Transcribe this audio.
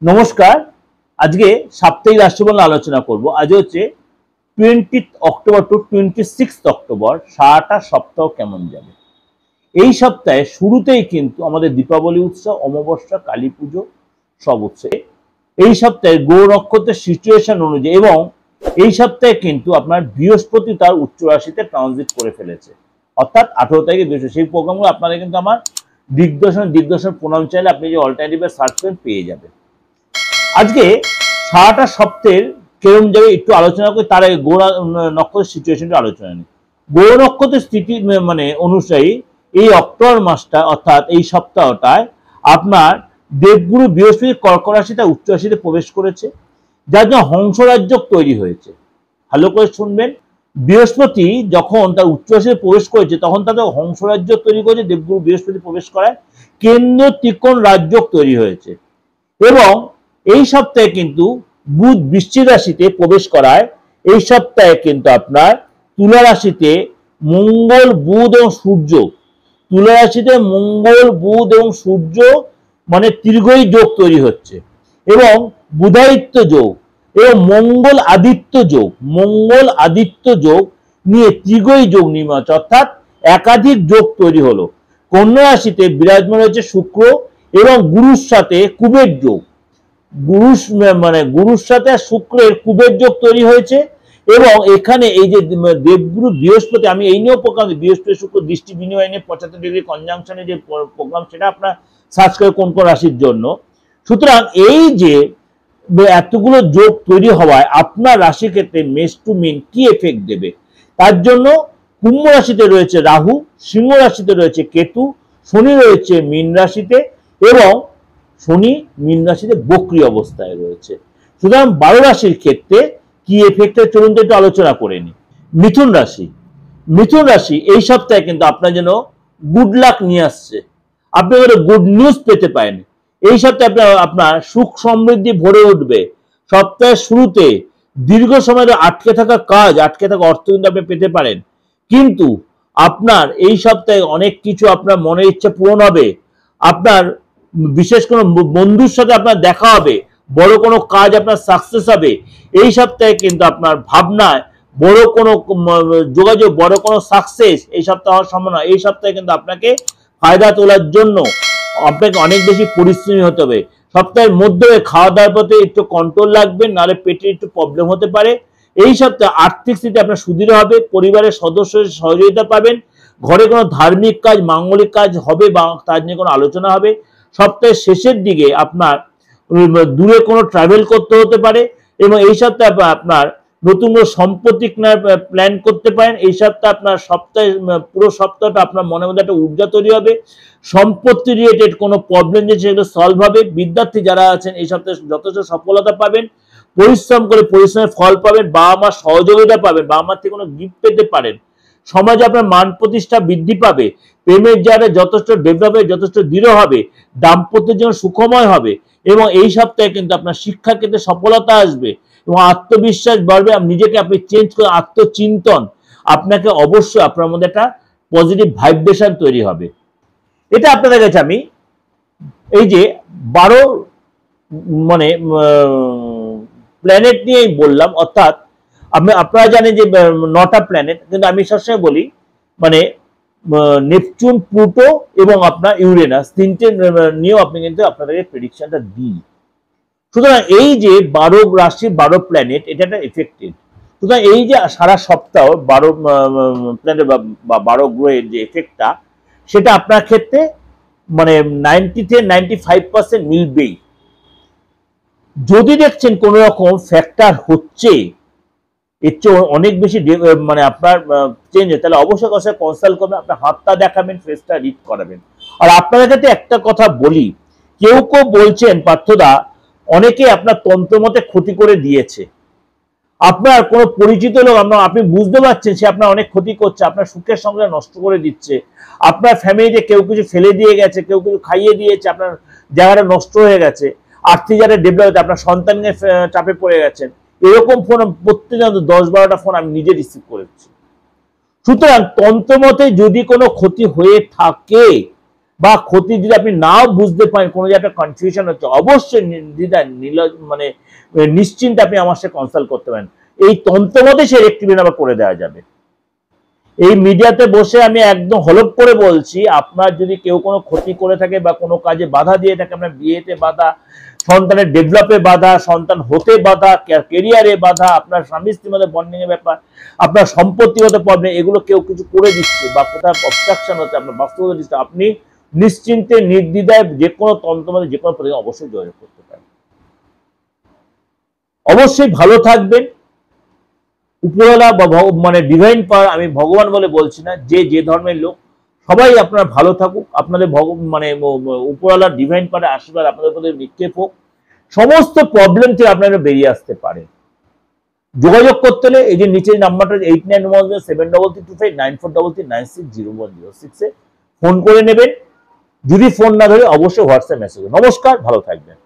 নমস্কার। আজকে সাপ্তাহিক রাশিফল আলোচনা করব। আজ হচ্ছে 20 অক্টোবর টু 26 অক্টোবর। সারাটা সপ্তাহ কেমন যাবে। এই সপ্তাহে শুরুতেই কিন্তু আমাদের দীপাবলি উৎসব, অমাবস্যা, কালী পুজো সব উৎসব। এই সপ্তাহে গ্রহ নক্ষত্রের সিচুয়েশন অনুযায়ী এবং এই সপ্তাহে কিন্তু আপনার বৃহস্পতি তার উচ্চ রাশিতে ট্রানজিট করে ফেলেছে, অর্থাৎ 18 তারিখে বৃহস্পতি। সেই প্রোগ্রামগুলো আপনারা কিন্তু আমার দিগদর্শন প্রণাম চাইলে আপনি যে অল্টারনেটিভে সার্চ করেন পেয়ে যাবেন। আজকে সারাটা সপ্তাহের কেরম যাবে একটু আলোচনা করি, তার আগে গ্রহ নক্ষত্রের সিচুয়েশনটা আলোচনা নিই। গ্রহ নক্ষত্রের স্থিতি অনুযায়ী এই অক্টোবর মাসটা অর্থাৎ এই সপ্তাহটায় আপনার দেবগুরু বৃহস্পতি কর্ক রাশিতে উচ্চ রাশিতে প্রবেশ করেছে, যার জন্য হংসরাজ্য তৈরি হয়েছে। ভালো করে শুনবেন, বৃহস্পতি যখন তার উচ্চ রাশিতে প্রবেশ করেছে তখন তাদের হংসরাজ্য তৈরি করেছে। দেবগুরু বৃহস্পতি প্রবেশ করায় কেন্দ্র ত্রিকোণ রাজ্য তৈরি হয়েছে এবং এই সপ্তাহে কিন্তু বুধ বৃশ্চিক রাশিতে প্রবেশ করায় এই সপ্তাহে কিন্তু আপনার তুলা রাশিতে মঙ্গল, বুধ এবং সূর্য, তুলা রাশিতে মঙ্গল, বুধ এবং সূর্য মানে ত্রিগ্রহী যোগ তৈরি হচ্ছে এবং বুধাদিত্য যোগ এবং মঙ্গল আদিত্য যোগ নিয়ে ত্রিগ্রহী যোগ নির্মাণ হচ্ছে, অর্থাৎ একাধিক যোগ তৈরি হলো। কন্যা রাশিতে বিরাজমান হচ্ছে শুক্র এবং গুরুর সাথে কুবের যোগ, গুরুর সাথে শুক্রের কুবের যোগ তৈরি হয়েছে এবং এখানে এই যে দেবগুরু বৃহস্পতি, আমি এই নিয়েও প্রোগ্রাম বৃহস্পতি শুক্র দৃষ্টি বিনিময় নিয়ে 75 ডিগ্রি কনজাংশনের যে প্রোগ্রাম সেটা আপনার সার্চ করে কোন কোন রাশির জন্য। সুতরাং এই যে এতগুলো যোগ তৈরি হওয়ায় আপনার রাশির ক্ষেত্রে মেষ টু মিন কি এফেক্ট দেবে, তার জন্য কুম্ভ রাশিতে রয়েছে রাহু, সিংহ রাশিতে রয়েছে কেতু, শনি রয়েছে মীন রাশিতে এবং শনি মীন রাশিতে বক্রী অবস্থায় রয়েছে। সুতরাং 12 রাশির ক্ষেত্রে কি এফেক্টে চলুন একটু আলোচনা করে নি। মিথুন রাশি এই সপ্তাহে কিন্তু আপনার জন্য গুড লাক নিয়ে আসছে, আপনি গুড নিউজ পেতে পারেন। এই সপ্তাহে আপনার সুখ সমৃদ্ধি ভরে উঠবে। সপ্তাহের শুরুতে দীর্ঘ সময় আটকে থাকা কাজ, আটকে থাকা অর্থ কিন্তু আপনি পেতে পারেন, কিন্তু আপনার এই সপ্তাহে অনেক কিছু আপনার মনের ইচ্ছা পূরণ হবে। আপনার বিশেষ কোনো বন্ধুর সাথে আপনার দেখা হবে, বড় কোনো কাজ আপনার সাকসেস হবে। এই সপ্তাহে কিন্তু আপনার ভাবনায় বড় কোনো যোগাযোগ, বড় কোনো সাকসেস এই সপ্তাহে হওয়ার সম্ভাবনা। এই সপ্তাহে কিন্তু আপনাকে ফায়দা তোলার জন্য আপনাকে অনেক বেশি পরিশ্রমী হতে হবে। সপ্তাহের মধ্যে খাওয়া দাওয়ার প্রতি একটু কন্ট্রোল রাখবেন, নাহলে পেটে একটু প্রবলেম হতে পারে। এই সপ্তাহে আর্থিক স্থিতি আপনার সুদৃঢ় হবে, পরিবারের সদস্যের সহযোগিতা পাবেন, ঘরে কোনো ধার্মিক কাজ, মাঙ্গলিক কাজ হবে বা তার নিয়ে কোনো আলোচনা হবে। সপ্তাহের শেষের দিকে আপনার দূরে কোনো ট্রাভেল করতে হতে পারে এবং এই সপ্তাহে আপনার নতুন কোনো সম্পত্তি কেনার প্ল্যান করতে পারেন। এই সপ্তাহে আপনার পুরো সপ্তাহটা আপনার মনের মধ্যে একটা ঊর্জা তৈরি হবে। সম্পত্তি রিলেটেড কোনো প্রবলেম যে সেগুলো সলভ হবে। বিদ্যার্থী যারা আছেন এই সপ্তাহে যথেষ্ট সফলতা পাবেন, পরিশ্রম করে পরিশ্রমের ফল পাবেন, বাবা মার সহযোগিতা পাবেন, বাবা মার থেকে কোনো গিফট পেতে পারেন। সমাজে আপনার মান প্রতিষ্ঠা বৃদ্ধি পাবে, প্রেমের জায়গাটা যথেষ্ট ডেভেলপ হবে, যথেষ্ট দৃঢ় হবে, দাম্পত্যের জন্য সুখময় হবে এবং এই সপ্তাহে কিন্তু আপনার শিক্ষা ক্ষেত্রে সফলতা আসবে এবং আত্মবিশ্বাস বাড়বে। নিজেকে আপনি চেঞ্জ করে আত্মচিন্তন, আপনাকে অবশ্যই আপনার মধ্যে একটা পজিটিভ ভাইব্রেশন তৈরি হবে। এটা আপনাদের কাছে আমি এই যে 12 প্ল্যানেট নিয়েই বললাম, অর্থাৎ আপনারা জানেন যে 9টা প্ল্যানেট, কিন্তু আমি সবসময় বলি নেপচুন, প্লুটো এবং আপনার ইউরেনাস তিনটে নিয়েও আপনি কিন্তু আপনাদেরকে প্রেডিকশনটা দিই। সুতরাং এই যে 12 রাশি 12 প্ল্যানেট এটা একটা এফেক্টেড। সুতরাং এই যে সারা সপ্তাহ 12 প্ল্যানেট বা 12 গ্রহের যে এফেক্টটা সেটা আপনার ক্ষেত্রে 90-95% মিলবেই। যদি দেখছেন কোন রকম ফ্যাক্টর হচ্ছে এর চেয়ে অনেক বেশি আপনার চেঞ্জ, তাহলে অবশ্যই কনসাল্ট করবেন, আপনার হাতটা দেখাবেন, ফেসটা রিড করাবেন। আর আপনাদের কাছে একটা কথা বলি, কেউ বলছেন পার্থদা অনেকে আপনার তন্ত্রমতে ক্ষতি করে দিয়েছে। আপনার কোনো পরিচিত লোক আপনি বুঝতে পারছেন সে আপনার অনেক ক্ষতি করছে, আপনার সুখের সঙ্গে নষ্ট করে দিচ্ছে, আপনার ফ্যামিলিতে কেউ কিছু ফেলে দিয়ে গেছে, কেউ কিছু খাইয়ে দিয়েছে, আপনার জায়গাটা নষ্ট হয়ে গেছে, আর্থিক জায়গায় ডেভেলপ হয়েছে, আপনার সন্তানের চাপে পড়ে গেছেন। এরকম ফোন প্রত্যেকদিন 10-12টা ফোন আমি নিজে রিসিভ করেছি। সুতরাং তন্ত্রমতে যদি কোনো ক্ষতি হয়ে থাকে বা ক্ষতি যদি আপনি নাও বুঝতে পারেন, কোনো যে একটা কনফিউশন হচ্ছে, অবশ্যই মানে নিশ্চিন্তে আপনি আমার সাথে কনসাল্ট করতে পারেন। এই তন্ত্রমতে সে রেক্টিফিকেশন আবার করে দেওয়া যাবে। এই মিডিয়াতে বসে আমি একদম হলপ করে বলছি, আপনার যদি কেউ কোনো ক্ষতি করে থাকে বা কোনো কাজে বাধা দিয়ে থাকে, আপনার বিয়েতে বাধা, সন্তানের ডেভেলপে বাধা, সন্তান হতে বাধা, কেরিয়ারে বাধা, আপনার স্বামী স্ত্রীর মধ্যে বন্ডিং এর ব্যাপার, আপনার সম্পত্তিগত প্রবলেম, এগুলো কেউ কিছু করে দিচ্ছে বা কোথাও অবস্ট্রাকশন হচ্ছে, আপনার বাস্তবতা দিচ্ছে, আপনি নিশ্চিন্তে নির্দ্বিধায় যে কোনো তন্ত্রমতে যে কোনো প্রয়োজন অবশ্যই যোগাযোগ করতে পারেন। অবশ্যই ভালো থাকবেন। উপরওয়ালা বা মানে ডিভাইন পাওয়ার, আমি ভগবান বলে বলছি না, যে যে ধর্মের লোক সবাই আপনারা ভালো থাকুক, আপনাদের মানে উপরওয়ালা ডিভাইন পাওয়ার আশীর্বাদ আপনাদের উপরে নিক্ষেপ হোক, সমস্ত প্রবলেম থেকে আপনারা বেরিয়ে আসতে পারেন। যোগাযোগ করতে হলে এই যে নিচের নাম্বারটা 89107325943396 এ ফোন করে নেবেন। যদি ফোন না ধরে অবশ্যই হোয়াটসঅ্যাপ মেসেজ। নমস্কার, ভালো থাকবেন।